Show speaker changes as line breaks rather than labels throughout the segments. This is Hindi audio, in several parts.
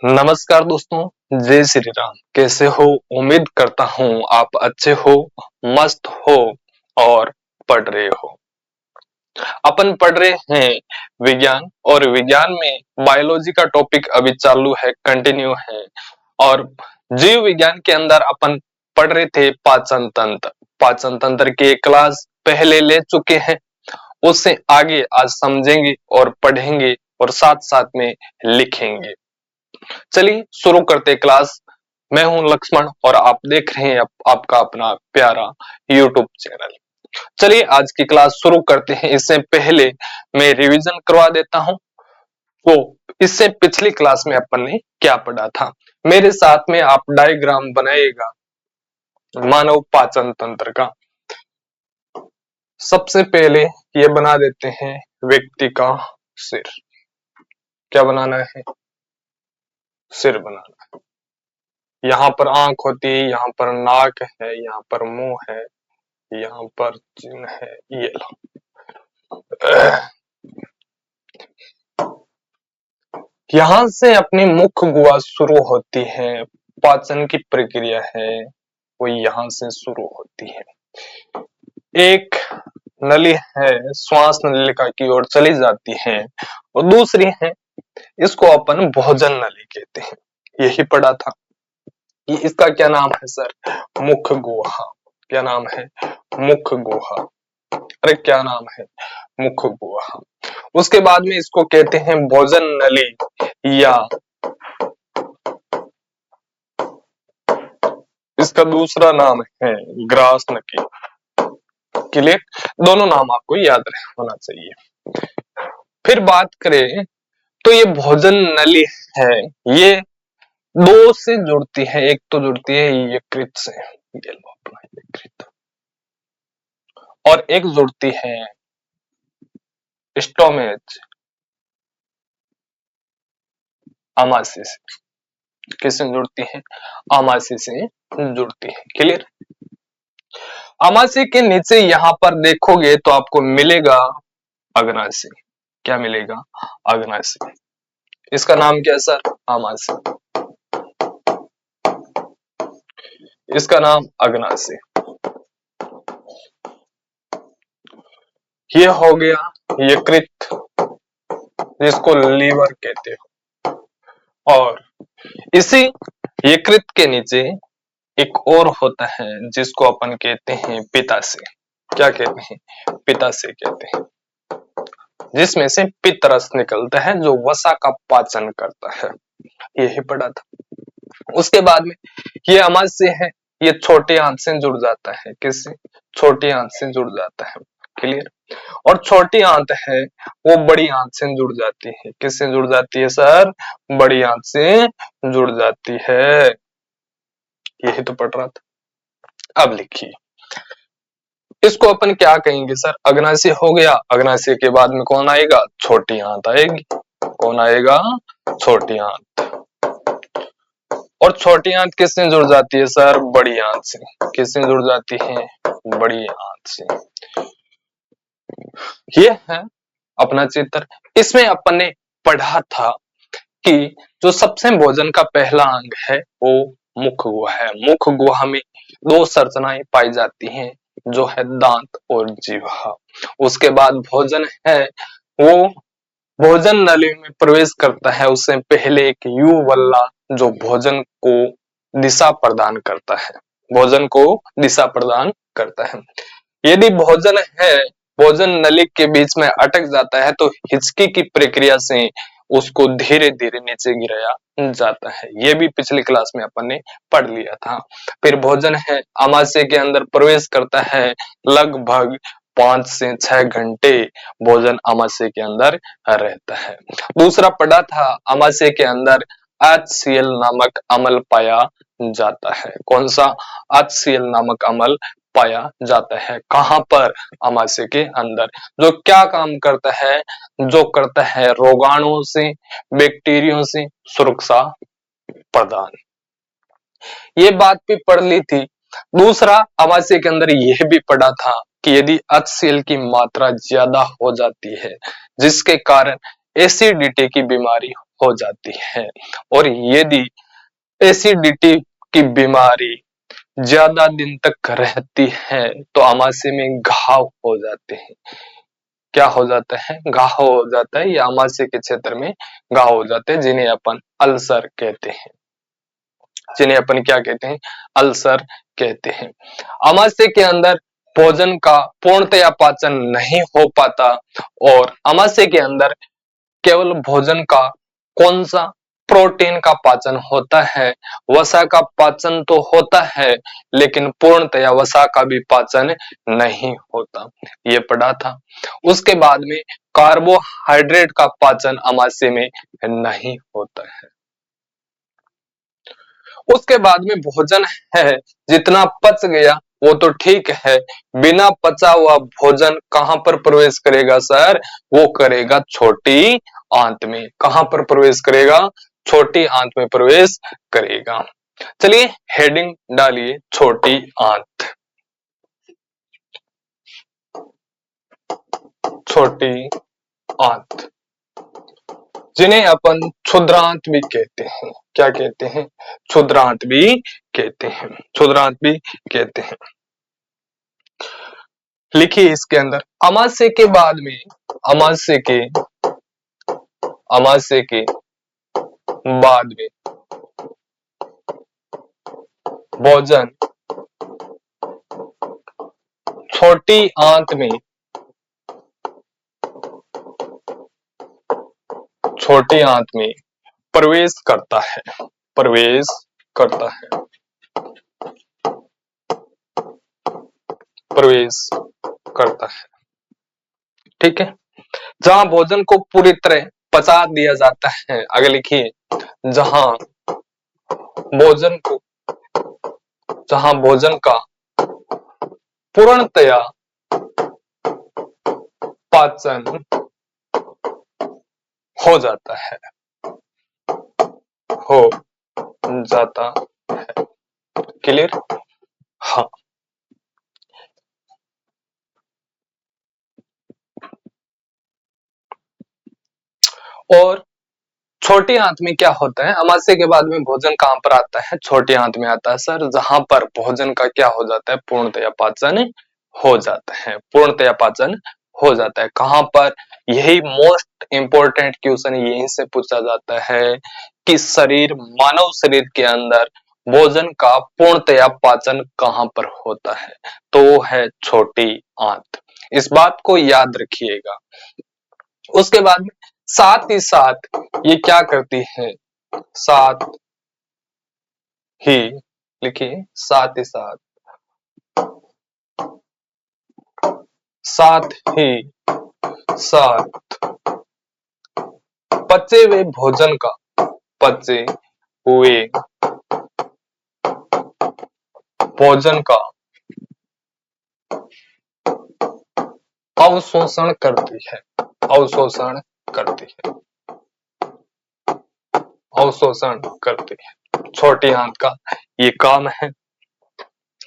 नमस्कार दोस्तों, जय श्री राम। कैसे हो? उम्मीद करता हूँ आप अच्छे हो, मस्त हो और पढ़ रहे हो। अपन पढ़ रहे हैं विज्ञान और विज्ञान में बायोलॉजी का टॉपिक अभी चालू है, कंटिन्यू है। और जीव विज्ञान के अंदर अपन पढ़ रहे थे पाचन तंत्र। पाचन तंत्र की एक क्लास पहले ले चुके हैं, उससे आगे आज समझेंगे और पढ़ेंगे और साथ साथ में लिखेंगे। चलिए शुरू करते क्लास। मैं हूं लक्ष्मण और आप देख रहे हैं आपका अपना प्यारा यूट्यूब चैनल। चलिए आज की क्लास शुरू करते हैं। इससे पहले मैं रिवीजन करवा देता हूं। तो इससे पिछली क्लास में अपन ने क्या पढ़ा था, मेरे साथ में आप डायग्राम बनाइएगा मानव पाचन तंत्र का। सबसे पहले ये बना देते हैं व्यक्ति का सिर। क्या बनाना है? सिर बनाना है। यहाँ पर आंख होती है, यहाँ पर नाक है, यहाँ पर मुंह है, यहाँ पर चिन्ह है। ये लो। यहां से अपनी मुख्य गुहा शुरू होती है। पाचन की प्रक्रिया है वो यहां से शुरू होती है। एक नली है, श्वास नलिका की ओर चली जाती है और दूसरी है, इसको अपन भोजन नली कहते हैं। यही पढ़ा था। ये इसका क्या नाम है सर? मुख्य गुहा। क्या नाम है? मुख्य गुहा। अरे क्या नाम है? मुख्य गुहा। उसके बाद में इसको कहते हैं भोजन नली या इसका दूसरा नाम है ग्रासनली। क्लियर? दोनों नाम आपको याद होना चाहिए। फिर बात करें तो ये भोजन नली है, ये दो से जुड़ती है। एक तो जुड़ती है यकृत से, ये लो अपना यकृत, और एक जुड़ती है स्टोमेच आमाशय से। किससे जुड़ती है? आमाशय से जुड़ती है। क्लियर? आमाशय के नीचे यहां पर देखोगे तो आपको मिलेगा अग्नाशय। क्या मिलेगा? अग्नाशय। इसका नाम क्या है सर? आमाशय। इसका नाम अग्नाशय। ये हो गया यकृत, जिसको लीवर कहते हो। और इसी यकृत के नीचे एक और होता है जिसको अपन कहते हैं पित्ताशय। क्या कहते हैं? पित्ताशय कहते हैं, जिसमें से पित्त रस निकलता है जो वसा का पाचन करता है। यही पढ़ा था। उसके बाद में ये आमाशय है, ये छोटे आंत से जुड़ जाता है। किससे? छोटी आंत से जुड़ जाता है। क्लियर? और छोटी आंत है वो बड़ी आंत से जुड़ जाती है। किससे जुड़ जाती है सर? बड़ी आंत से जुड़ जाती है। यही तो पढ़ रहा था। अब लिखिए, इसको अपन क्या कहेंगे सर? अग्नाशय हो गया। अग्नाशय के बाद में कौन आएगा? छोटी आंत आएगी। कौन आएगा? छोटी आंत। और छोटी आंत किससे जुड़ जाती है सर? बड़ी आंत से। किससे जुड़ जाती है? बड़ी आंत से। ये है अपना चित्र। इसमें अपन ने पढ़ा था कि जो सबसे भोजन का पहला अंग है वो मुख्य गुहा है। मुख्य गुहा में दो संरचनाएं पाई जाती हैं, जो है दांत और जीवा। उसके बाद भोजन है वो भोजन नली में प्रवेश करता है। उससे पहले एक युवल्ला जो भोजन को दिशा प्रदान करता है। भोजन को दिशा प्रदान करता है। यदि भोजन है भोजन नली के बीच में अटक जाता है तो हिचकी की प्रक्रिया से उसको धीरे धीरे नीचे गिराया जाता है। ये भी पिछली क्लास में अपन ने पढ़ लिया था। फिर भोजन है आमाशय के अंदर प्रवेश करता है। लगभग 5 से 6 घंटे भोजन आमाशय के अंदर रहता है। दूसरा पढ़ा था, आमाशय के अंदर HCl नामक अम्ल पाया जाता है। कौन सा? HCl नामक अम्ल पाया जाता है। कहां पर? आमाशय के अंदर। जो क्या काम करता है? जो करता है रोगाणुओं से, बैक्टीरिया से सुरक्षा प्रदान। ये बात भी पढ़ ली थी। दूसरा आमाशय के अंदर यह भी पढ़ा था कि यदि HCl की मात्रा ज्यादा हो जाती है जिसके कारण एसिडिटी की बीमारी हो जाती है। और यदि एसिडिटी की बीमारी ज्यादा दिन तक रहती है तो आमाशय में घाव हो जाते हैं। क्या हो जाता है? घाव हो जाता है, या आमाशय के क्षेत्र में घाव हो जाते हैं, जिन्हें अपन अल्सर कहते हैं। जिन्हें अपन क्या कहते हैं? अल्सर कहते हैं। आमाशय के अंदर भोजन का पूर्णतया पाचन नहीं हो पाता, और आमाशय के अंदर केवल भोजन का कौन सा प्रोटीन का पाचन होता है। वसा का पाचन तो होता है, लेकिन पूर्णतया वसा का भी पाचन नहीं होता, ये पढ़ा था। उसके बाद में कार्बोहाइड्रेट का पाचन आमाशय में नहीं होता है। उसके बाद में भोजन है, जितना पच गया वो तो ठीक है, बिना पचा हुआ भोजन कहां पर प्रवेश करेगा सर? वो करेगा छोटी आंत में। कहां पर प्रवेश करेगा? छोटी आंत में प्रवेश करेगा। चलिए हेडिंग डालिए, छोटी आंत। छोटी आंत, जिन्हें अपन क्षुद्रांत भी कहते हैं। क्या कहते हैं? क्षुद्रांत भी कहते हैं। क्षुद्रांत भी कहते हैं। लिखिए इसके अंदर, अमाशय के बाद में, अमाशय के बाद में भोजन छोटी आंत में, छोटी आंत में प्रवेश करता है। प्रवेश करता है। प्रवेश करता है। ठीक है। जहां भोजन को पूरी तरह पचा दिया जाता है। आगे लिखिए, जहां भोजन को, जहां भोजन का पूर्णतया पाचन हो जाता है। हो जाता है। क्लियर? हाँ। और छोटी आंत में क्या होता है? अमाशय के बाद में भोजन कहां पर आता है? छोटी आंत में आता है सर, जहां पर भोजन का क्या हो जाता है? पूर्णतया पाचन हो जाता है। पूर्णतया पाचन हो जाता है। कहां पर? यही मोस्ट इंपोर्टेंट क्वेश्चन यहीं से पूछा जाता है कि शरीर, मानव शरीर के अंदर भोजन का पूर्णतया पाचन कहां पर होता है? तो वो है छोटी आंत। इस बात को याद रखिएगा। उसके बाद में साथ ही साथ ये क्या करती है? साथ ही, लिखिए, साथ ही साथ, साथ ही साथ पचे हुए भोजन का, पचे हुए भोजन का अवशोषण करती है। अवशोषण करती है। अवशोषण करती है। छोटी आंत का ये काम है।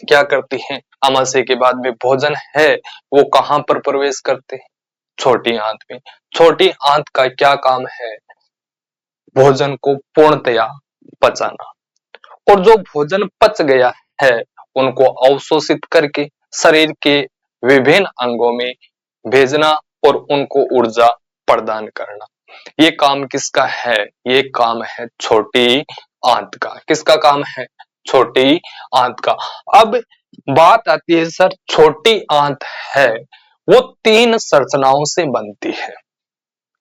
क्या करती है? आमाशय के बाद में भोजन है, वो कहां पर प्रवेश करते हैं? छोटी आंत में। छोटी आंत का क्या काम है? भोजन को पूर्णतया पचाना। और जो भोजन पच गया है, उनको अवशोषित करके शरीर के विभिन्न अंगों में भेजना और उनको ऊर्जा प्रदान करना। ये काम किसका है? ये काम है छोटी आंत का। किसका काम है? छोटी आंत का। अब बात आती है सर, छोटी आंत है वो 3 संरचनाओं से बनती है।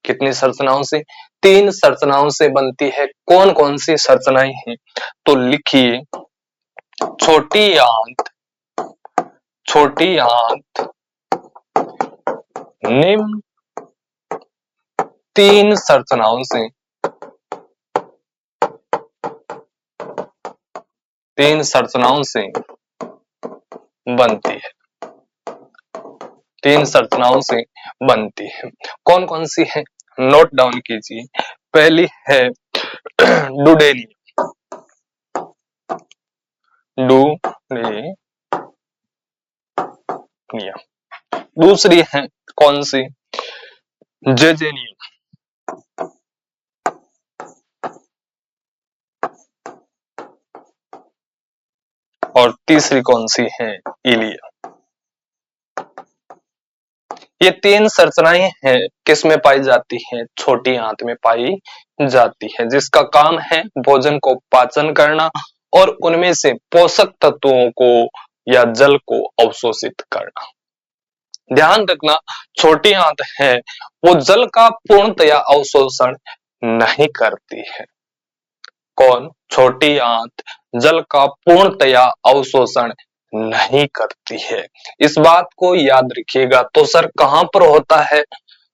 कितनी संरचनाओं से? 3 संरचनाओं से बनती है। कौन कौन सी संरचनाएं हैं? तो लिखिए, छोटी आंत, छोटी आंत निम्न 3 संरचनाओं से, 3 संरचनाओं से बनती है। 3 संरचनाओं से बनती है। कौन कौन सी है? नोट डाउन कीजिए। पहली है डुडेनियम। डुडेनियम। दूसरी है कौन सी? जेजेनियम। और तीसरी कौन सी है, इलिया। ये तीन संरचनाएं हैं किसमें पाई जाती हैं, छोटी आंत में पाई जाती है, जिसका काम है भोजन को पाचन करना और उनमें से पोषक तत्वों को या जल को अवशोषित करना। ध्यान रखना, छोटी आंत है वो जल का पूर्णतया अवशोषण नहीं करती है। कौन? छोटी आंत जल का पूर्णतया अवशोषण नहीं करती है। इस बात को याद रखिएगा। तो सर कहां पर होता है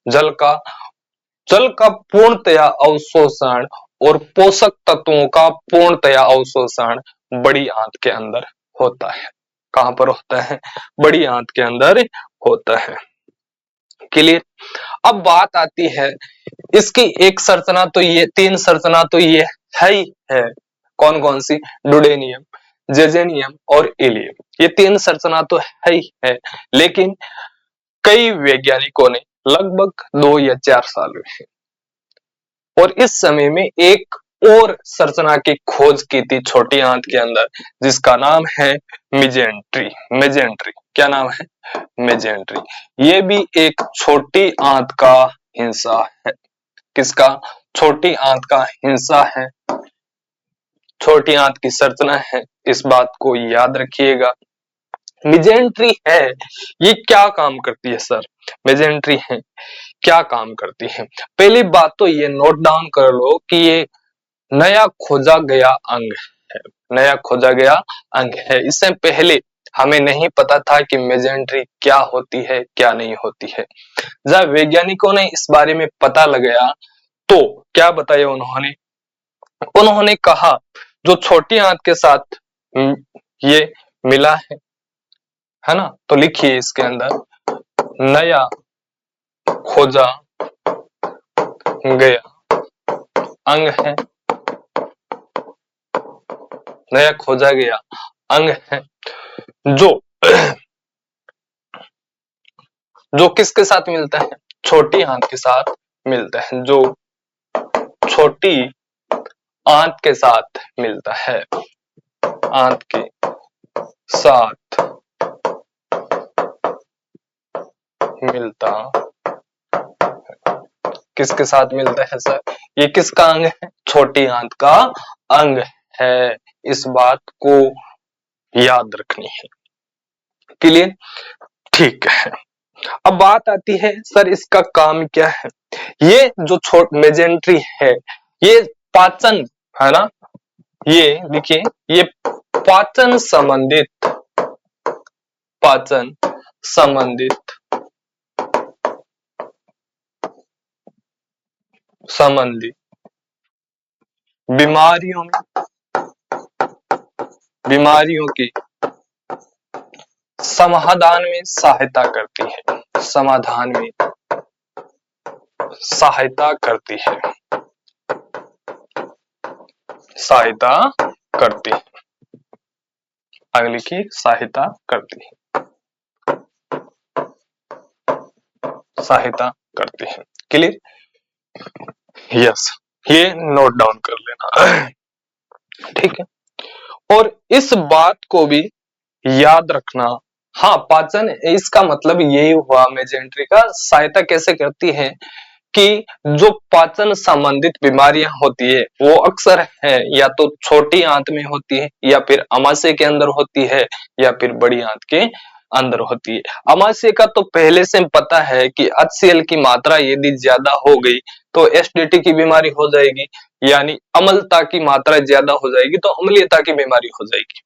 जल का पूर्णतया अवशोषण और पोषक तत्वों का पूर्णतया अवशोषण बड़ी आंत के अंदर होता है। कहां पर होता है? बड़ी आंत के अंदर होता है। क्लियर? अब बात आती है इसकी एक संरचना तो ये, तीन संरचना तो ये है ही है। कौन कौन सी? डुडेनियम, जेजेनियम और इलियम। ये तीन संरचना तो है ही है, लेकिन कई वैज्ञानिकों ने लगभग 2 या 4 साल में और इस समय में एक और संरचना की खोज की थी छोटी आंत के अंदर, जिसका नाम है मेजेंट्री। मेजेंट्री, क्या नाम है? मेजेंट्री। ये भी एक छोटी आंत का हिस्सा है। किसका? छोटी आंत का हिस्सा है, छोटी आंत की संरचना है। इस बात को याद रखिएगा। मेजेंट्री है ये क्या काम करती है सर? मेजेंट्री है क्या काम करती है? पहली बात तो ये नोट डाउन कर लो कि ये नया खोजा गया अंग है। नया खोजा गया अंग है। इससे पहले हमें नहीं पता था कि मेजेंट्री क्या होती है, क्या नहीं होती है। जब वैज्ञानिकों ने इस बारे में पता लगाया तो क्या बताया उन्होंने? उन्होंने कहा जो छोटी आंत के साथ ये मिला है ना, तो लिखिए इसके अंदर नया खोजा गया अंग है, नया खोजा गया अंग है जो जो किसके साथ मिलता है? छोटी आंत के साथ मिलता है। जो छोटी आंत के साथ मिलता है, आंत के साथ मिलता, किसके साथ मिलता है सर? ये किसका अंग है? छोटी आंत का अंग है। इस बात को याद रखनी है। क्लियर? ठीक है। अब बात आती है सर इसका काम क्या है? ये जो मेजेंट्री है ये पाचन है ना, ये देखिए ये पाचन संबंधित, पाचन संबंधित बीमारियों की समाधान में सहायता करती है। समाधान में सहायता करती है, सहायता करती है। अगली की सहायता करती है, सहायता करती है। क्लियर? यस, ये नोट डाउन कर लेना। ठीक है। और इस बात को भी याद रखना, हाँ पाचन, इसका मतलब यही हुआ मेजेंट्री का सहायता कैसे करती है कि जो पाचन संबंधित बीमारियां होती है वो अक्सर है या तो छोटी आंत में होती है या फिर अमाशय के अंदर होती है या फिर बड़ी आंत के अंदर होती है। अमाशय का तो पहले से पता है कि HCl की मात्रा यदि ज्यादा हो गई तो एसिडिटी की बीमारी हो जाएगी, यानी अम्लता की मात्रा ज्यादा हो जाएगी तो अम्लीयता की बीमारी हो जाएगी,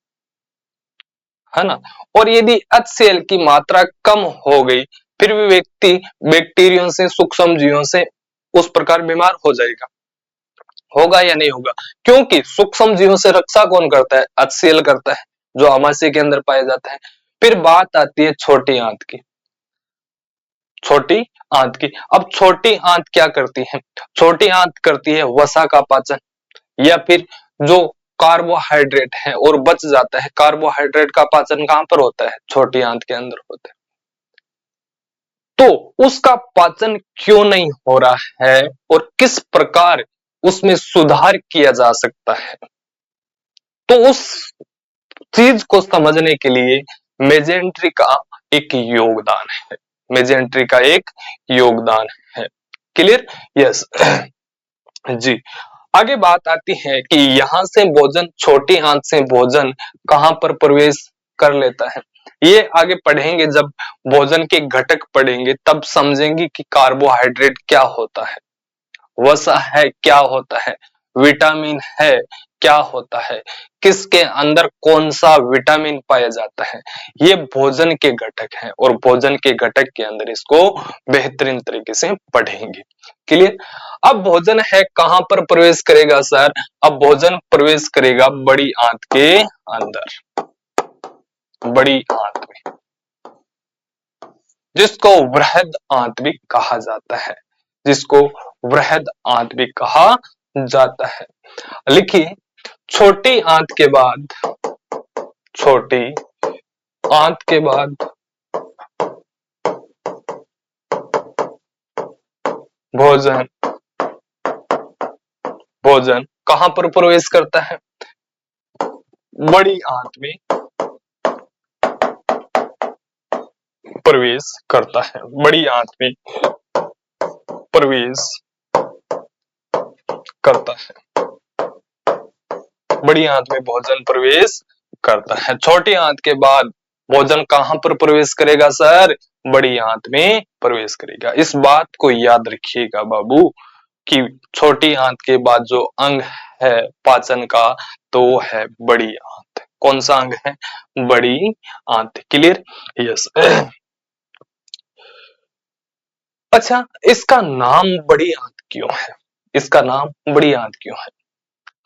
है ना। और यदि HCl की मात्रा कम हो गई फिर भी व्यक्ति बैक्टीरिया से, सूक्ष्म जीवों से उस प्रकार बीमार हो जाएगा। होगा या नहीं होगा? क्योंकि सूक्ष्म जीवों से रक्षा कौन करता है? HCl करता है, जो अमाशय के अंदर पाया जाता है। फिर बात आती है छोटी आंत की। छोटी आंत की, अब छोटी आंत क्या करती है? छोटी आंत करती है वसा का पाचन, या फिर जो कार्बोहाइड्रेट है और बच जाता है, कार्बोहाइड्रेट का पाचन कहां पर होता है? छोटी आंत के अंदर होता है। तो उसका पाचन क्यों नहीं हो रहा है और किस प्रकार उसमें सुधार किया जा सकता है? तो उस चीज को समझने के लिए मेजेंट्री का एक योगदान है, मेजेंट्री का एक योगदान है। क्लियर? यस। जी, आगे बात आती है कि यहां से भोजन, छोटी आंत से भोजन कहां पर प्रवेश कर लेता है। ये आगे पढ़ेंगे, जब भोजन के घटक पढ़ेंगे तब समझेंगे कि कार्बोहाइड्रेट क्या होता है, वसा है क्या होता है, विटामिन है क्या होता है, किसके अंदर कौन सा विटामिन पाया जाता है। ये भोजन के घटक हैं और भोजन के घटक के अंदर इसको बेहतरीन तरीके से पढ़ेंगे। क्लियर? अब भोजन है कहां पर प्रवेश करेगा सर? अब भोजन प्रवेश करेगा बड़ी आंत के अंदर, बड़ी आंत में, जिसको वृहद आंत भी कहा जाता है, जिसको वृहद आंत भी कहा जाता है। लिखिए, छोटी आंत के बाद, छोटी आंत के बाद भोजन, भोजन कहां पर प्रवेश करता है? बड़ी आंत में प्रवेश करता है, बड़ी आंत में प्रवेश करता है, बड़ी आंत में भोजन प्रवेश करता है। छोटी आंत के बाद भोजन कहां पर प्रवेश करेगा सर? बड़ी आंत में प्रवेश करेगा। इस बात को याद रखिएगा बाबू कि छोटी आंत के बाद जो अंग है पाचन का, तो वो है बड़ी आंत। कौन सा अंग है? बड़ी आंत। क्लियर? यस। अच्छा, इसका नाम बड़ी आंत क्यों है? इसका नाम बड़ी आंत क्यों है?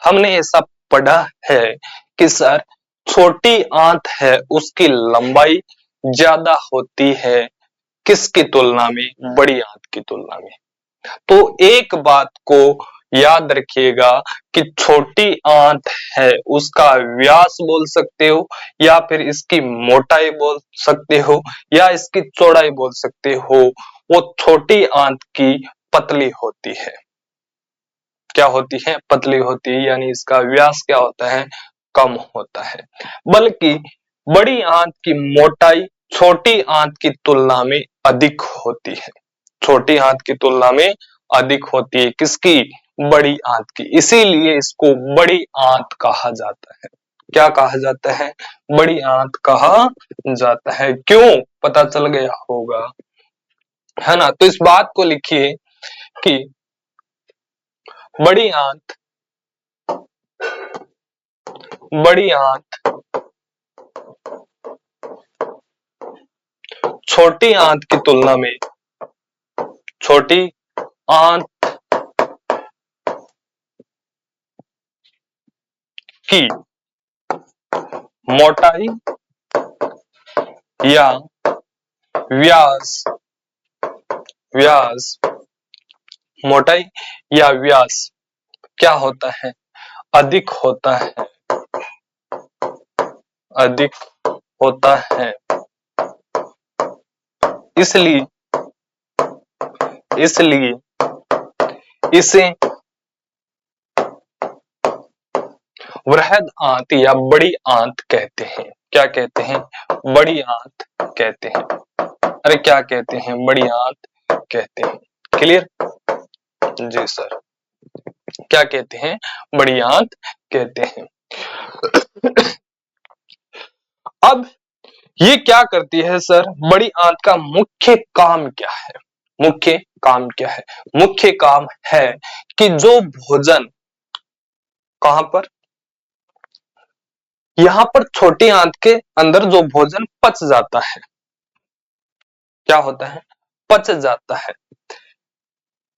हमने ऐसा पढ़ा है कि सर छोटी आंत है उसकी लंबाई ज्यादा होती है किसकी तुलना में? बड़ी आंत की तुलना में। तो एक बात को याद रखिएगा कि छोटी आंत है उसका व्यास बोल सकते हो, या फिर इसकी मोटाई बोल सकते हो, या इसकी चौड़ाई बोल सकते हो, वो छोटी आंत की पतली होती है। क्या होती है? पतली होती है, यानी इसका व्यास क्या होता है? कम होता है। बल्कि बड़ी आंत की मोटाई छोटी आंत की तुलना में अधिक होती है, छोटी आंत की तुलना में अधिक होती है। किसकी? बड़ी आंत की। इसीलिए इसको बड़ी आंत कहा जाता है। क्या कहा जाता है? बड़ी आंत कहा जाता है। क्यों? पता चल गया होगा, है ना? तो इस बात को लिखिए कि बड़ी आंत, बड़ी आंत छोटी आंत की तुलना में, छोटी आंत की मोटाई या व्यास, व्यास, मोटाई या व्यास क्या होता है? अधिक होता है, अधिक होता है। इसलिए, इसलिए इसे वृहद आंत या बड़ी आंत कहते हैं। क्या कहते हैं? बड़ी आंत कहते हैं। अरे क्या कहते हैं? बड़ी आंत कहते हैं। क्लियर? जी सर, क्या कहते हैं? बड़ी आंत कहते हैं। अब ये क्या करती है सर? बड़ी आंत का मुख्य काम क्या है? मुख्य काम क्या है? मुख्य काम है कि जो भोजन कहां पर, यहां पर छोटी आंत के अंदर जो भोजन पच जाता है, क्या होता है? पच जाता है,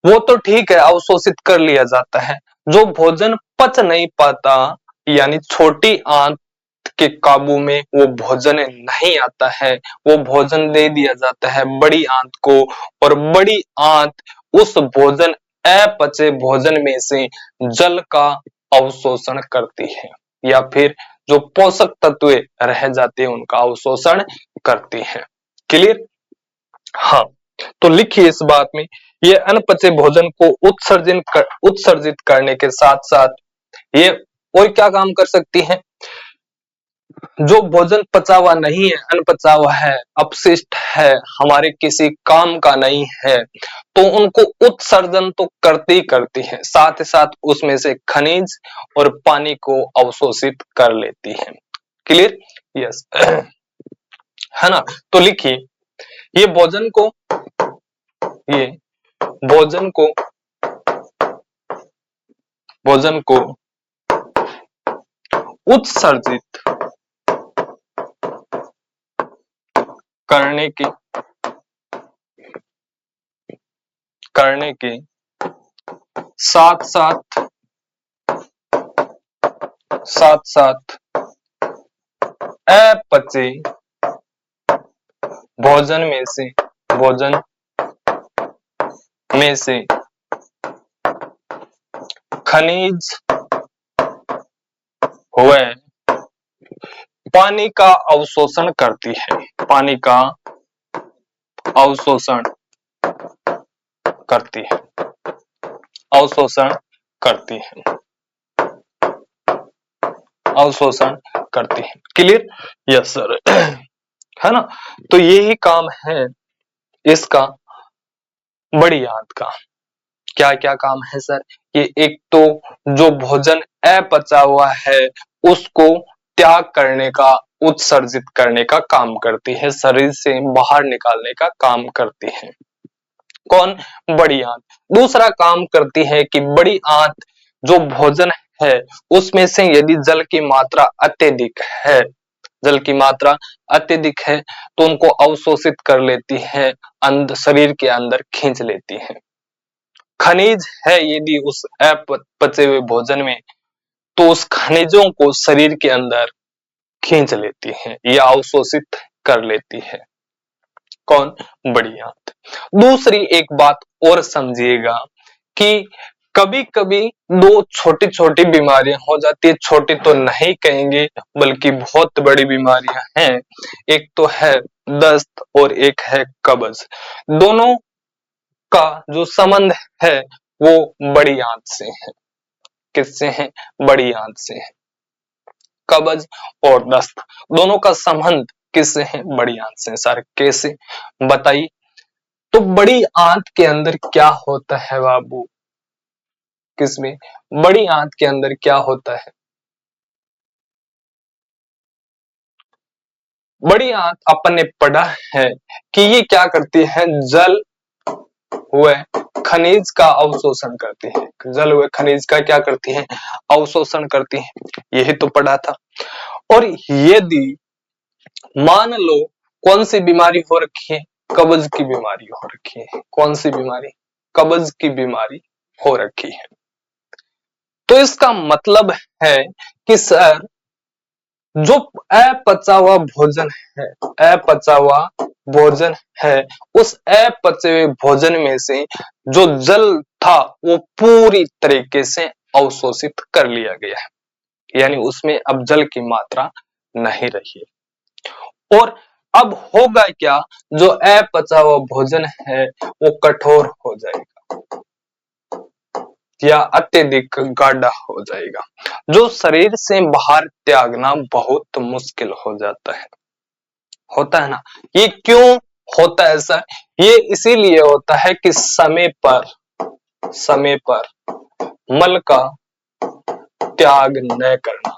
वो तो ठीक है, अवशोषित कर लिया जाता है। जो भोजन पच नहीं पाता, यानी छोटी आंत के काबू में वो भोजन नहीं आता है, वो भोजन दे दिया जाता है बड़ी आंत को, और बड़ी आंत उस भोजन, अपचे भोजन में से जल का अवशोषण करती है, या फिर जो पोषक तत्व रह जाते हैं उनका अवशोषण करती है। क्लियर? हाँ, तो लिखिए इस बात में, ये अनपचे भोजन को उत्सर्जित करने के साथ साथ ये और क्या काम कर सकती है? जो भोजन पचा हुआ नहीं है, अनपचा हुआ है, अपशिष्ट है, हमारे किसी काम का नहीं है, तो उनको उत्सर्जन तो करती करती है, साथ ही साथ उसमें से खनिज और पानी को अवशोषित कर लेती है। क्लियर? यस। है ना? तो लिखिए, ये भोजन को ये भोजन को भोजन को उत्सर्जित करने की साथ साथ अपचे भोजन में से खनिज व पानी का अवशोषण करती है, पानी का अवशोषण करती है, अवशोषण करती है, अवशोषण करती है। क्लियर? Yes sir. है ना? तो यही काम है इसका, बड़ी आंत का। क्या क्या काम है सर? ये एक तो जो भोजन अपचा हुआ है उसको त्याग करने का, उत्सर्जित करने का काम करती है, शरीर से बाहर निकालने का काम करती है। कौन? बड़ी आंत। दूसरा काम करती है कि बड़ी आंत जो भोजन है उसमें से यदि जल की मात्रा अत्यधिक है, जल की मात्रा अत्यधिक है तो उनको अवशोषित कर लेती है, शरीर के अंदर खींच लेती है। खनिज है यदि उस अपचे हुए भोजन में, तो उस खनिजों को शरीर के अंदर खींच लेती है या अवशोषित कर लेती है। कौन? बड़ी आंत। दूसरी एक बात और समझिएगा कि कभी कभी दो छोटी छोटी बीमारियां हो जाती है, छोटी तो नहीं कहेंगे बल्कि बहुत बड़ी बीमारियां हैं। एक तो है दस्त और एक है कब्ज। दोनों का जो संबंध है वो बड़ी आंत से है। किससे है? बड़ी आंत से है। कब्ज और दस्त दोनों का संबंध किससे है? बड़ी आंत से। सर कैसे? बताइए। तो बड़ी आंत के अंदर क्या होता है बाबू? किसमें? बड़ी आंत के अंदर क्या होता है? बड़ी आंत अपन ने पढ़ा है कि ये क्या करती है? जल व खनिज का अवशोषण करती है। जल व खनिज का क्या करती है? अवशोषण करती है। यही तो पढ़ा था। और यदि मान लो कौन सी बीमारी हो रखी है? कब्ज की बीमारी हो रखी है। कौन सी बीमारी? कब्ज की बीमारी हो रखी है। तो इसका मतलब है कि सर जो अपचा हुआ भोजन है, अपचा हुआ भोजन है, उस अपचे हुए भोजन में से जो जल था वो पूरी तरीके से अवशोषित कर लिया गया है, यानी उसमें अब जल की मात्रा नहीं रही है। और अब होगा क्या? जो अपचा हुआ भोजन है वो कठोर हो जाएगा या अत्यधिक गाढ़ा हो जाएगा, जो शरीर से बाहर त्यागना बहुत मुश्किल हो जाता है। होता है ना? ये क्यों होता है ऐसा? ये इसीलिए होता है कि समय पर मल का त्याग न करना,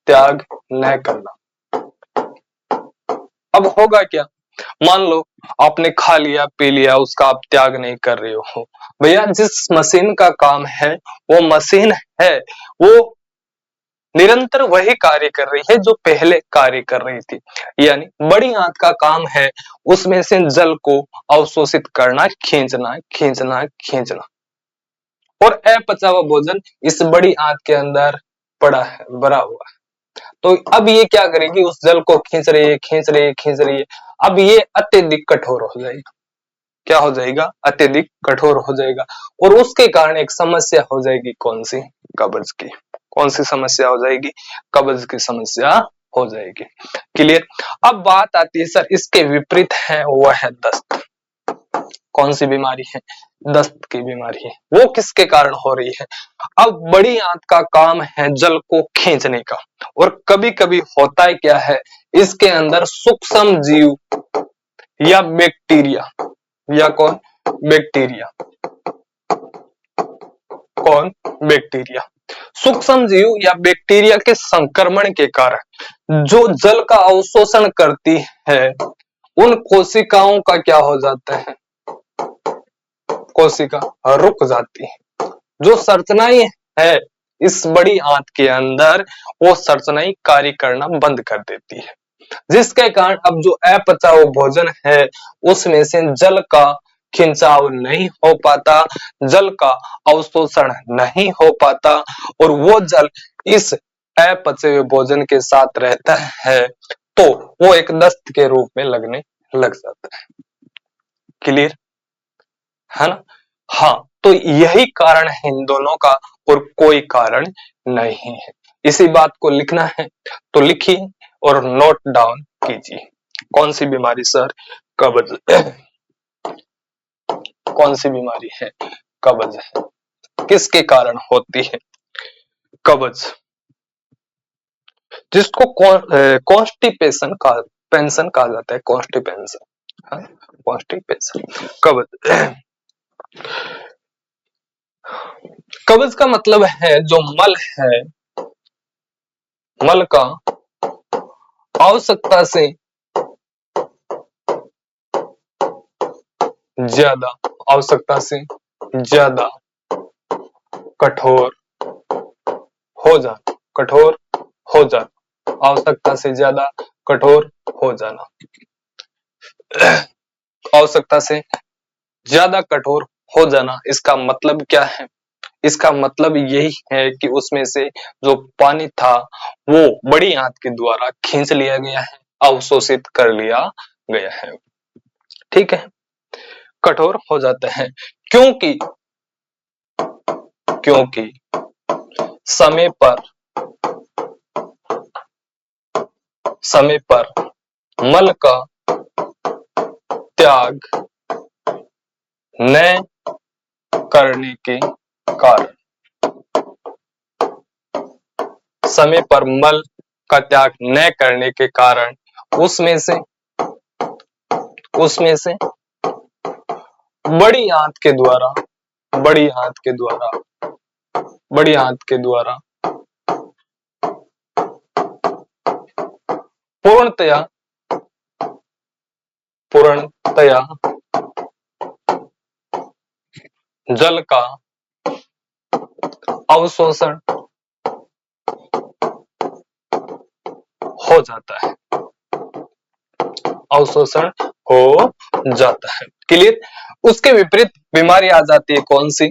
त्याग न करना। अब होगा क्या? मान लो आपने खा लिया पी लिया, उसका आप त्याग नहीं कर रहे हो। भैया जिस मशीन का काम है वो मशीन है, वो निरंतर वही कार्य कर रही है जो पहले कार्य कर रही थी। यानी बड़ी आंत का काम है उसमें से जल को अवशोषित करना, खींचना खींचना खींचना। और अपचा हुआ भोजन इस बड़ी आंत के अंदर पड़ा है, भरा हुआ है। तो अब ये क्या करेगी? उस जल को खींच रही है, खींच रही है, खींच रही है। अब ये अत्यधिक कठोर हो जाएगा। क्या हो जाएगा? अत्यधिक कठोर हो जाएगा। और उसके कारण एक समस्या हो जाएगी। कौन सी? कब्ज की। कौन सी समस्या हो जाएगी? कब्ज की समस्या हो जाएगी। क्लियर? अब बात आती है सर इसके विपरीत है, वो है दस्त। कौन सी बीमारी है? दस्त की बीमारी है। वो किसके कारण हो रही है? अब बड़ी आंत का काम है जल को खींचने का, और कभी कभी होता है क्या है, इसके अंदर सूक्ष्म जीव या बैक्टीरिया, या कौन? बैक्टीरिया। कौन? बैक्टीरिया। सूक्ष्म जीव या बैक्टीरिया के संक्रमण के कारण जो जल का अवशोषण करती है, उन कोशिकाओं का क्या हो जाता है? कोशिका रुक जाती है। जो संरचनाएं है इस बड़ी आंत के अंदर, वो संरचनाएं कार्य करना बंद कर देती है, जिसके कारण अब जो अपचा हुआ भोजन है उसमें से जल का खिंचाव नहीं हो पाता, जल का अवशोषण नहीं हो पाता, और वो जल इस अपचे हुए भोजन के साथ रहता है तो वो एक दस्त के रूप में लगने लग जाता है। क्लियर है ना? हाँ, तो यही कारण है इन दोनों का, और कोई कारण नहीं है। इसी बात को लिखना है तो लिखिए और नोट डाउन कीजिए। कौन सी बीमारी सर? कब्ज। कौन सी बीमारी है? कब्ज है। किसके कारण होती है कब्ज? जिसको कॉन्स्टिपेशन का पेंशन कहा जाता है। कॉन्स्टिपेशन, हाँ, कॉन्स्टिपेशन, कब्ज। कब्ज का मतलब है जो मल है, मल का आवश्यकता से ज्यादा, आवश्यकता से ज्यादा कठोर हो जाना, कठोर हो जाना, आवश्यकता से ज्यादा कठोर हो जाना, आवश्यकता से ज्यादा कठोर हो जाना। इसका मतलब क्या है? इसका मतलब यही है कि उसमें से जो पानी था वो बड़ी आंत के द्वारा खींच लिया गया है, अवशोषित कर लिया गया है। ठीक है, कठोर हो जाता है क्योंकि क्योंकि समय पर मल का त्याग न करने के कारण, समय पर मल का त्याग न करने के कारण उसमें से बड़ी आंत के द्वारा बड़ी आंत के द्वारा पूर्णतया जल का अवशोषण हो जाता है, अवशोषण हो जाता है। क्लियर? उसके विपरीत बीमारी आ जाती है कौन सी?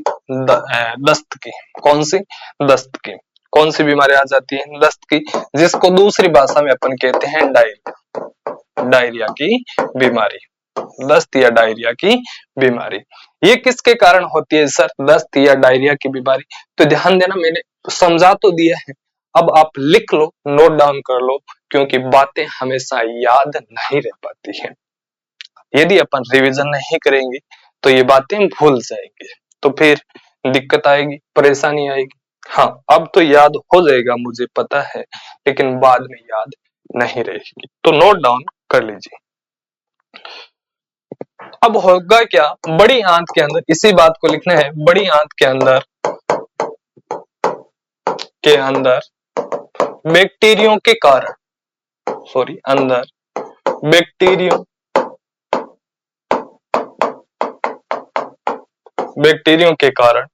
दस्त की। कौन सी? दस्त की। कौन सी बीमारी आ जाती है? दस्त की, जिसको दूसरी भाषा में अपन कहते हैं डायरिया, डायरिया की बीमारी, दस्त या डायरिया की बीमारी। ये किसके कारण होती है सर, दस्त या डायरिया की बीमारी? तो ध्यान देना, मैंने समझा तो दिया है, अब आप लिख लो, नोट डाउन कर लो, क्योंकि बातें हमेशा याद नहीं रह पाती है। यदि अपन रिवीजन नहीं करेंगे तो ये बातें भूल जाएंगे, तो फिर दिक्कत आएगी, परेशानी आएगी। हाँ, अब तो याद हो जाएगा मुझे पता है, लेकिन बाद में याद नहीं रहेगी, तो नोट डाउन कर लीजिए। अब होगा क्या, बड़ी आंत के अंदर, इसी बात को लिखना है, बड़ी आंत के अंदर बैक्टीरियो के कारण, सॉरी, अंदर बैक्टीरियो के कारण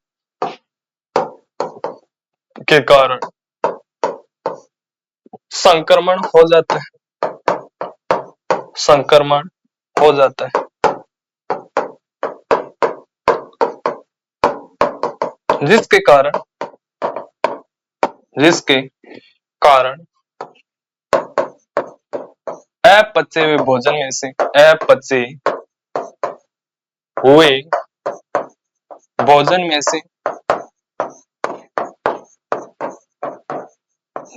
संक्रमण हो जाता है, संक्रमण हो जाता है, जिसके कारण अपचे हुए भोजन में से, अपचे हुए भोजन में से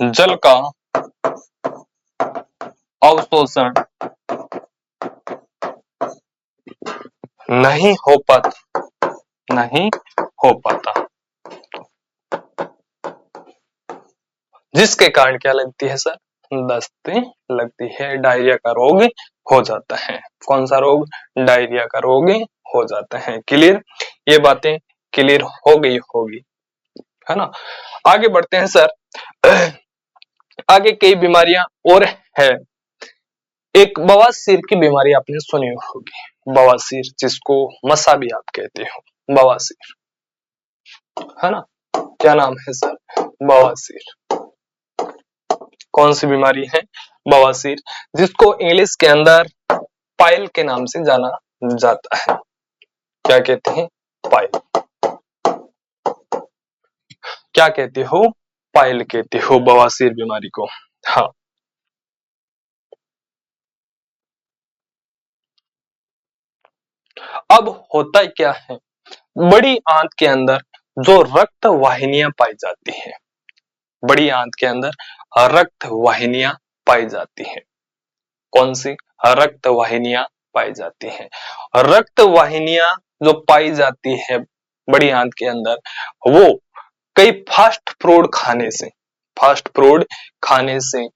जल का अवशोषण नहीं हो पाता, नहीं हो पाता, जिसके कारण क्या लगती है सर, दस्ती लगती है, डायरिया का रोग हो जाता है। कौन सा रोग, डायरिया का रोग हो जाता है। क्लियर, ये बातें क्लियर हो गई होगी, है ना। आगे बढ़ते हैं सर। आगे कई बीमारियां और है। एक बवासीर की बीमारी आपने सुनी होगी, बवासीर, जिसको मसा भी आप कहते हो, बवासीर, है ना। क्या नाम है सर, बवासीर। कौन सी बीमारी है, बवासीर, जिसको इंग्लिश के अंदर पाइल के नाम से जाना जाता है। क्या कहते हैं, पाइल, क्या कहते हो, पाइल कहते हो बवासीर बीमारी को। हाँ, अब होता क्या है, बड़ी आंत के अंदर जो रक्त वाहिनियां पाई जाती हैं, बड़ी आंत के अंदर रक्त वाहिनियां पाई जाती हैं। कौन सी, रक्त वाहिनियां पाई जाती हैं। रक्त वाहिनियां जो पाई जाती है बड़ी आंत के अंदर, वो कई फास्ट फूड खाने से, फास्ट फूड खाने से,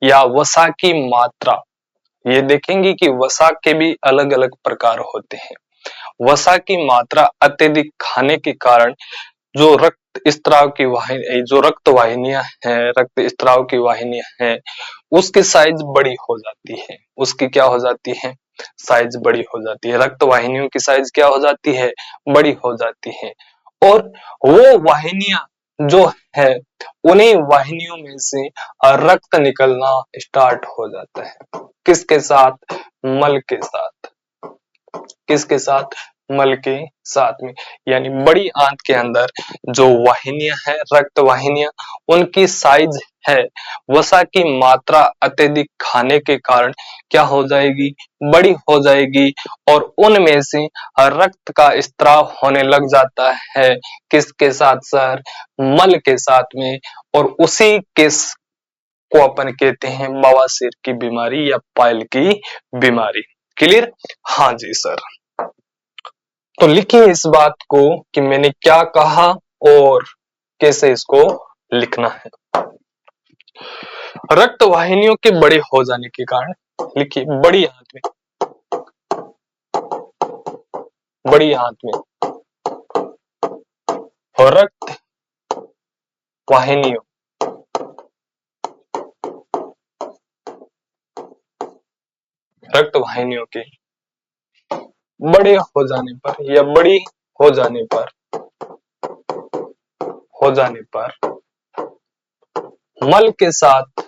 या वसा की मात्रा, ये देखेंगे कि वसा के भी अलग अलग प्रकार होते हैं। वसा की मात्रा अत्यधिक खाने के कारण जो रक्त स्त्राव की वाहिनी, जो रक्त वाहिनियां हैं, रक्त स्त्राव की वाहिनियां हैं, उसकी साइज बड़ी हो जाती है। उसकी क्या हो जाती है, साइज बड़ी हो जाती है। रक्त वाहिनियों की साइज क्या हो जाती है, बड़ी हो जाती है। और वो वाहिनियां जो है, उन्हीं वाहिनियों में से रक्त निकलना स्टार्ट हो जाता है। किसके साथ, मल के साथ, किसके साथ, मल के साथ में। यानी बड़ी आंत के अंदर जो वाहिनियां है, रक्त वाहिनियां, उनकी साइज है, वसा की मात्रा अत्यधिक खाने के कारण क्या हो जाएगी, बड़ी हो जाएगी, और उनमें से रक्त का स्त्राव होने लग जाता है। किसके साथ सर, मल के साथ में। और उसी किस को अपन कहते हैं बवासीर की बीमारी या पाइल की बीमारी। क्लियर, हाँ जी सर। तो लिखिए इस बात को कि मैंने क्या कहा और कैसे इसको लिखना है। रक्त वाहिनियों के बड़े हो जाने के कारण, लिखिए बड़ी आंत में, बड़ी आंत में रक्त वाहिनियों, रक्त वाहिनियों के बड़े हो जाने पर या बड़ी हो जाने पर, हो जाने पर मल के साथ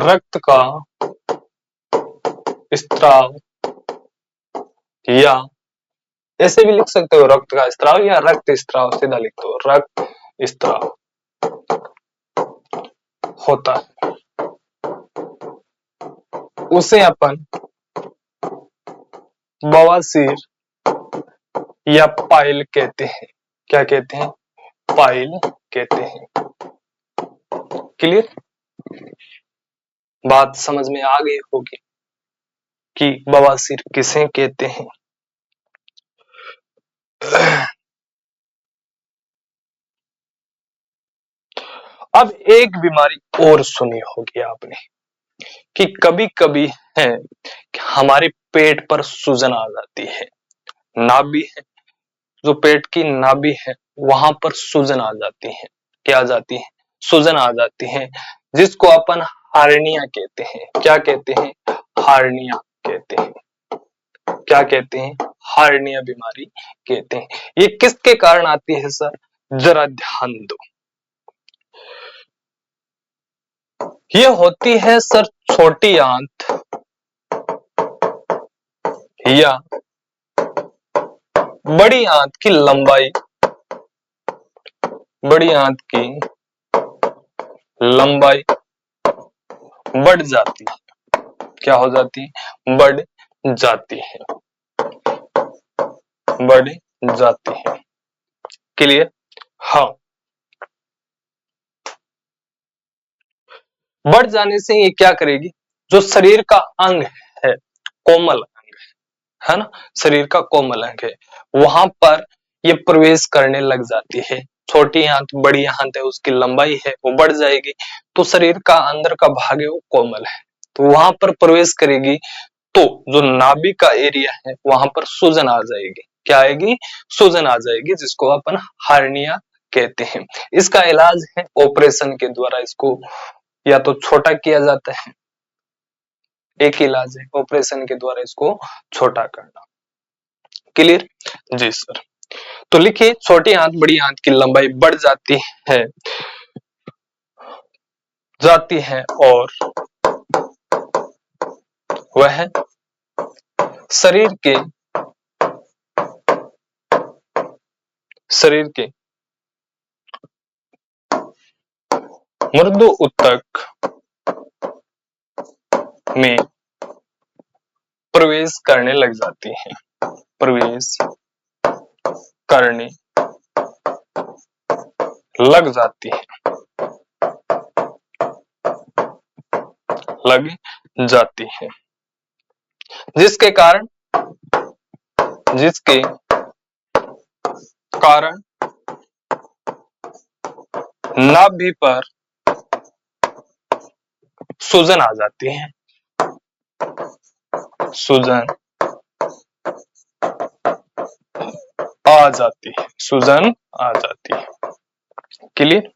रक्त का स्त्राव, या ऐसे भी लिख सकते हो रक्त का स्त्राव या रक्त स्त्राव, सीधा लिख दो रक्त स्त्राव होता है, उसे अपन बवासीर या पाइल कहते हैं। क्या कहते हैं, पाइल कहते हैं। क्लियर, बात समझ में आ गई होगी कि बवासीर किसे कहते हैं। अब एक बीमारी और सुनी होगी आपने कि कभी कभी है कि हमारे पेट पर सूजन आ जाती है, नाभि है, जो पेट की नाभि है वहां पर सूजन आ जाती है। क्या आ जाती है, सूजन आ जाती है, जिसको अपन हार्निया कहते हैं। क्या कहते हैं, हार्निया कहते हैं। क्या कहते हैं, हार्निया बीमारी कहते हैं। ये किसके कारण आती है सर, जरा ध्यान दो। ये होती है सर छोटी आंत या बड़ी आंत की लंबाई, बड़ी आंत की लंबाई बढ़ जाती है। क्या हो जाती है, बढ़ जाती है, बढ़ जाती है। क्लियर, हाँ। बढ़ जाने से ये क्या करेगी, जो शरीर का अंग है, कोमल अंग है ना, शरीर का कोमल अंग है, वहां पर ये प्रवेश करने लग जाती है। छोटी आंत बड़ी आंत है, उसकी लंबाई है वो बढ़ जाएगी, तो शरीर का अंदर का भाग है वो कोमल है, तो वहां पर प्रवेश करेगी तो जो नाभि का एरिया है वहां पर सूजन आ जाएगी। क्या आएगी? सूजन आ जाएगी, जिसको अपन हार्निया कहते हैं। इसका इलाज है ऑपरेशन के द्वारा, इसको या तो छोटा किया जाता है, एक इलाज है ऑपरेशन के द्वारा इसको छोटा करना। क्लियर? जी सर। तो लिखिए, छोटी आंत बड़ी आंत की लंबाई बढ़ है जाती है और वह शरीर के मृदु ऊतक में प्रवेश करने लग जाती है, प्रवेश करने लग जाती है, लग जाती है, जिसके कारण नाभि पर सूजन आ जाती है, सूजन आ जाती है, सूजन आ जाती है। क्लियर?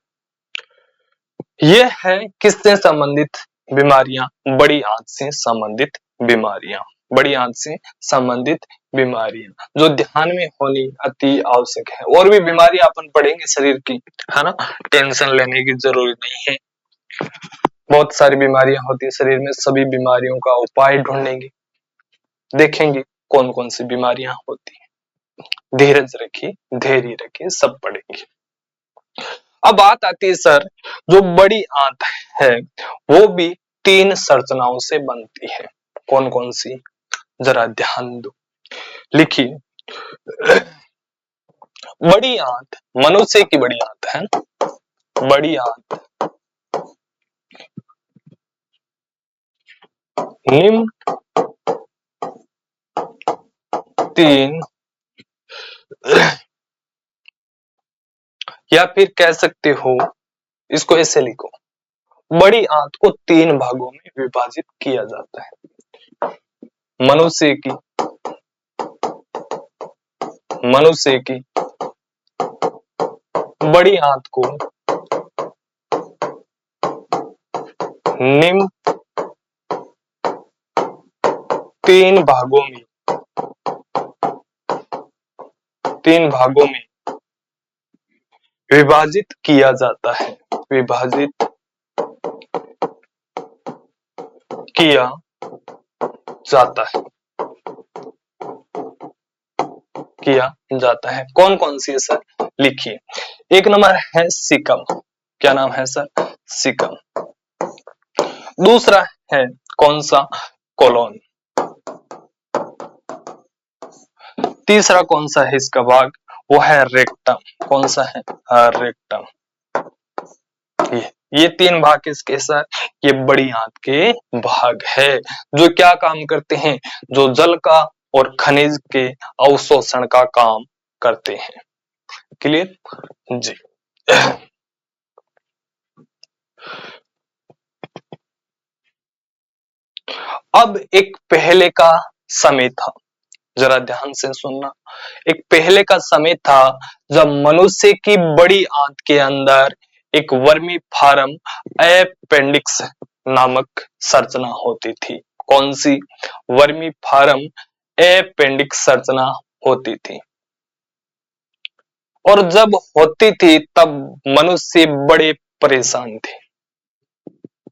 ये है किससे संबंधित बीमारियां? बड़ी आंत से संबंधित बीमारियां, बड़ी आंत से संबंधित बीमारियां जो ध्यान में होनी अति आवश्यक है। और भी बीमारियां अपन पढ़ेंगे शरीर की, है ना, टेंशन लेने की जरूरत नहीं है। बहुत सारी बीमारियां होती है शरीर में, सभी बीमारियों का उपाय ढूंढेंगे, देखेंगे कौन कौन सी बीमारियां होती है। धीरज रखिए, धैर्य रखिए, सब पढ़ेंगे। अब बात आती है सर, जो बड़ी आंत है वो भी 3 संरचनाओं से बनती है। कौन कौन सी? जरा ध्यान दो। लिखिए, बड़ी आंत, मनुष्य की बड़ी आंत है ना, बड़ी आंत निम्न 3 या फिर कह सकते हो, इसको ऐसे लिखो, बड़ी आंत को 3 भागों में विभाजित किया जाता है। मनुष्य की बड़ी आंत को निम्न 3 भागों में विभाजित किया जाता है, विभाजित किया जाता है, किया जाता है। कौन कौन सी है सर? लिखिए, एक नंबर है सिकम। क्या नाम है सर? सिकम। दूसरा है कौन सा? कोलोन। तीसरा कौन सा है इसका भाग? वो है रेक्टम। कौन सा है? रेक्टम। ये 3 भाग किसके सर? ये बड़ी आंत के भाग है, जो क्या काम करते हैं? जो जल का और खनिज के अवशोषण का काम करते हैं। क्लियर? जी। अब एक पहले का समय था, जरा ध्यान से सुनना। एक पहले का समय था जब मनुष्य की बड़ी आंत के अंदर एक वर्मी फार्म अपेंडिक्स नामक संरचना होती थी। कौन सी? वर्मी फार्म अपेंडिक्स संरचना होती थी। और जब होती थी तब मनुष्य बड़े परेशान थे,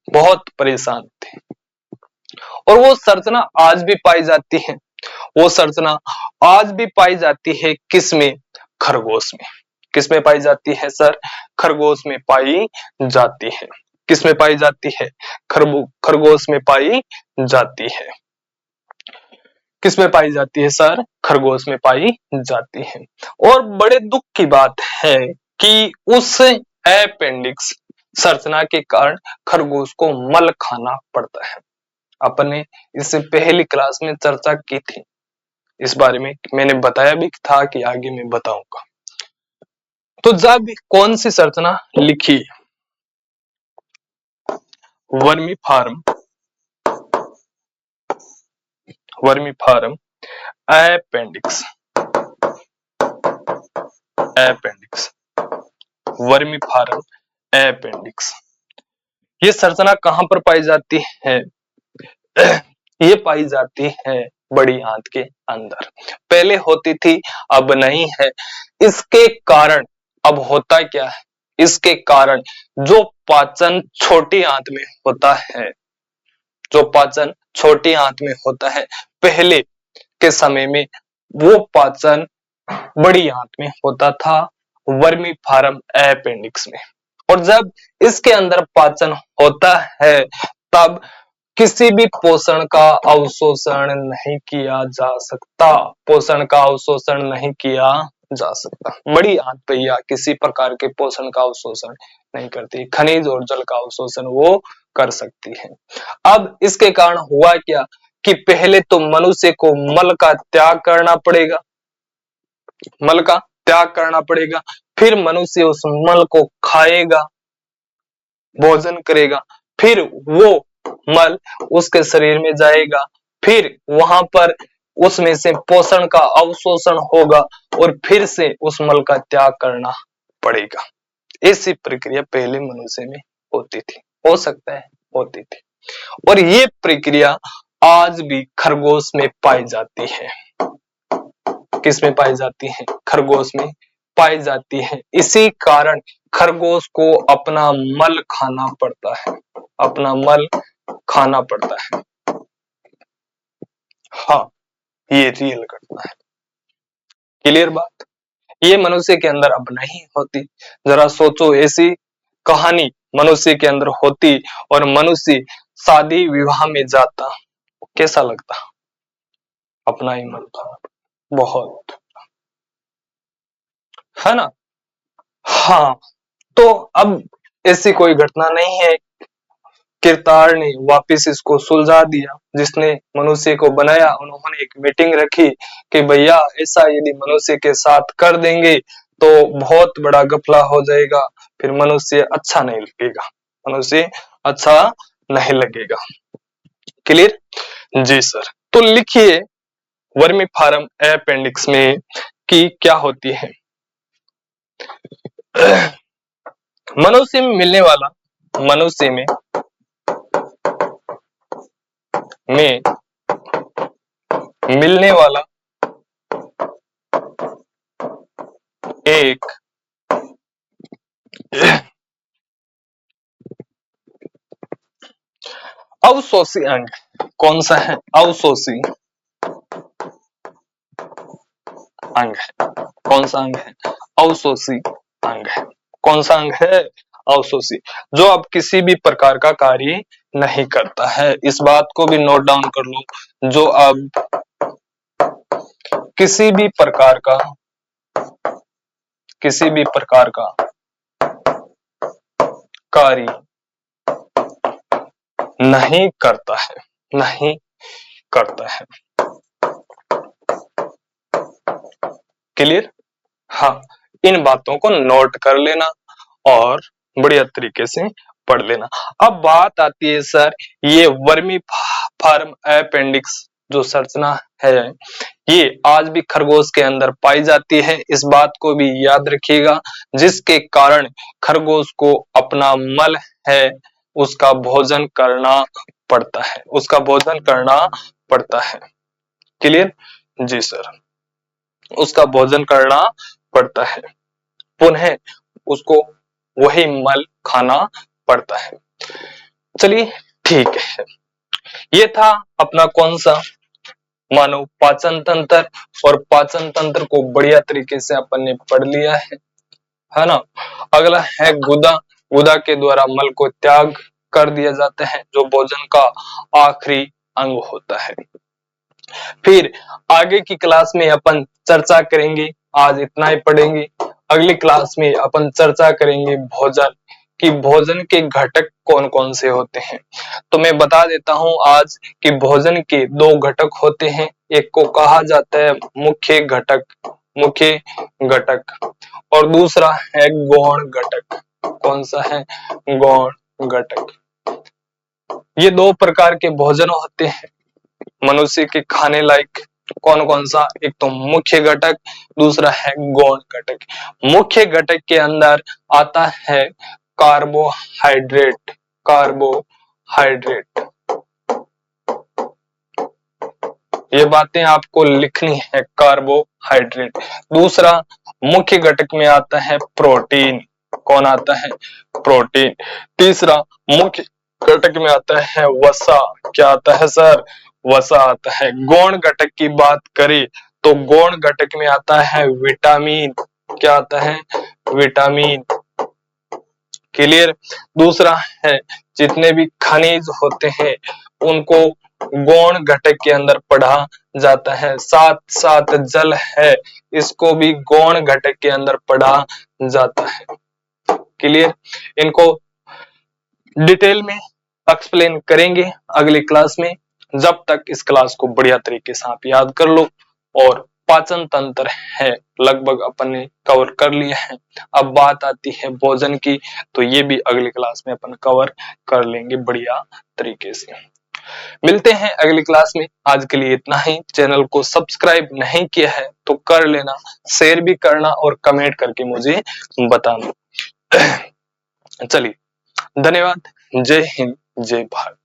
बहुत परेशान थे। और वो संरचना आज भी पाई जाती है, वो संरचना आज भी पाई जाती है किसमें? खरगोश में। किसमें पाई जाती है सर? खरगोश में पाई जाती है। किसमें पाई जाती है? खरगोश में पाई जाती है। किसमें पाई जाती है सर? खरगोश में पाई जाती है। और बड़े दुख की बात है कि उस अपेंडिक्स संरचना के कारण खरगोश को मल खाना पड़ता है। अपन ने इससे पहली क्लास में चर्चा की थी, इस बारे में मैंने बताया भी था कि आगे मैं बताऊंगा। तो जब कौन सी संरचना लिखी? Vermiform, vermiform appendix, appendix, vermiform appendix. ये संरचना कहां पर पाई जाती है? ये पाई जाती है बड़ी आंत के अंदर। पहले होती थी, अब नहीं है। इसके कारण अब होता क्या है? इसके कारण जो पाचन छोटी आंत में होता है, जो पाचन छोटी आंत में होता है, पहले के समय में वो पाचन बड़ी आंत में होता था, वर्मी फार्म अपेंडिक्स में। और जब इसके अंदर पाचन होता है तब किसी भी पोषण का अवशोषण नहीं किया जा सकता, पोषण का अवशोषण नहीं किया जा सकता। बड़ी आंत पहिया किसी प्रकार के पोषण का अवशोषण नहीं करती, खनिज और जल का अवशोषण वो कर सकती है। अब इसके कारण हुआ क्या कि पहले तो मनुष्य को मल का त्याग करना पड़ेगा, मल का त्याग करना पड़ेगा, फिर मनुष्य उस मल को खाएगा, भोजन करेगा, फिर वो मल उसके शरीर में जाएगा, फिर वहां पर उसमें से पोषण का अवशोषण होगा और फिर से उस मल का त्याग करना पड़ेगा। ऐसी प्रक्रिया पहले मनुष्य में होती थी, हो सकता है होती थी। और ये प्रक्रिया आज भी खरगोश में पाई जाती है। किसमें पाई जाती है? खरगोश में पाई जाती है। इसी कारण खरगोश को अपना मल खाना पड़ता है, अपना मल खाना पड़ता है। हाँ, ये रियल घटना है। क्लियर बात? ये मनुष्य के अंदर अब नहीं होती। जरा सोचो, ऐसी कहानी मनुष्य के अंदर होती और मनुष्य शादी विवाह में जाता, कैसा लगता? अपना ही मल खाना, बहुत, है ना? हाँ, तो अब ऐसी कोई घटना नहीं है। किरतार ने वापिस इसको सुलझा दिया, जिसने मनुष्य को बनाया उन्होंने एक मीटिंग रखी कि भैया ऐसा यदि मनुष्य के साथ कर देंगे तो बहुत बड़ा घपला हो जाएगा, फिर मनुष्य अच्छा नहीं लगेगा, मनुष्य अच्छा नहीं लगेगा। क्लियर? जी सर। तो लिखिए वर्मी फार्म अपेंडिक्स में कि क्या होती है। मनुष्य में मिलने वाला, मनुष्य में मिलने वाला एक अवशोषी अंग, कौन सा है? अवशोषी अंग है। कौन सा अंग है? अवशोषी अंग है। कौन सा अंग है? अवशोषी, जो अब किसी भी प्रकार का कार्य नहीं करता है। इस बात को भी नोट डाउन कर लो, जो अब किसी भी प्रकार का कार्य नहीं करता है, नहीं करता है। क्लियर? हाँ, इन बातों को नोट कर लेना और बढ़िया तरीके से पढ़ लेना। अब बात आती है सर, ये वर्मी फार्म अपेंडिक्स जो संरचना है, ये आज भी खरगोश के अंदर पाई जाती है। इस बात को भी याद रखिएगा, जिसके कारण खरगोश को अपना मल है उसका भोजन करना पड़ता है, उसका भोजन करना पड़ता है। क्लियर? जी सर, उसका भोजन करना पड़ता है, पुनः उसको वही मल खाना पड़ता है। चलिए ठीक है, ये था अपना कौन सा, मानव पाचन तंत्र। और पाचन तंत्र को बढ़िया तरीके से अपन ने पढ़ लिया है ना। अगला है गुदा। गुदा के द्वारा मल को त्याग कर दिया जाता है, जो भोजन का आखिरी अंग होता है। फिर आगे की क्लास में अपन चर्चा करेंगे, आज इतना ही पढ़ेंगे। अगली क्लास में अपन चर्चा करेंगे भोजन, कि भोजन के घटक कौन कौन से होते हैं। तो मैं बता देता हूं आज कि भोजन के दो घटक होते हैं, एक को कहा जाता है मुख्य घटक, मुख्य घटक, और दूसरा है गौण घटक। कौन सा है? गौण घटक। ये दो प्रकार के भोजन होते हैं मनुष्य के खाने लायक। कौन कौन सा? एक तो मुख्य घटक, दूसरा है गौण घटक। मुख्य घटक के अंदर आता है कार्बोहाइड्रेट, कार्बोहाइड्रेट। ये बातें आपको लिखनी है, कार्बोहाइड्रेट। दूसरा मुख्य घटक में आता है प्रोटीन। कौन आता है? प्रोटीन। तीसरा मुख्य घटक में आता है वसा। क्या आता है सर? वसा आता है। गौण घटक की बात करें तो गौण घटक में आता है विटामिन। क्या आता है? विटामिन। क्लियर? दूसरा है जितने भी खनिज होते हैं उनको गौण घटक के अंदर पढ़ा जाता है। साथ साथ जल है, इसको भी गौण घटक के अंदर पढ़ा जाता है। क्लियर? इनको डिटेल में एक्सप्लेन करेंगे अगली क्लास में। जब तक इस क्लास को बढ़िया तरीके से आप याद कर लो। और पाचन तंत्र है लगभग अपन ने कवर कर लिया है। अब बात आती है भोजन की, तो ये भी अगली क्लास में अपन कवर कर लेंगे बढ़िया तरीके से। मिलते हैं अगली क्लास में। आज के लिए इतना ही। चैनल को सब्सक्राइब नहीं किया है तो कर लेना, शेयर भी करना और कमेंट करके मुझे बताना। चलिए, धन्यवाद। जय हिंद, जय भारत।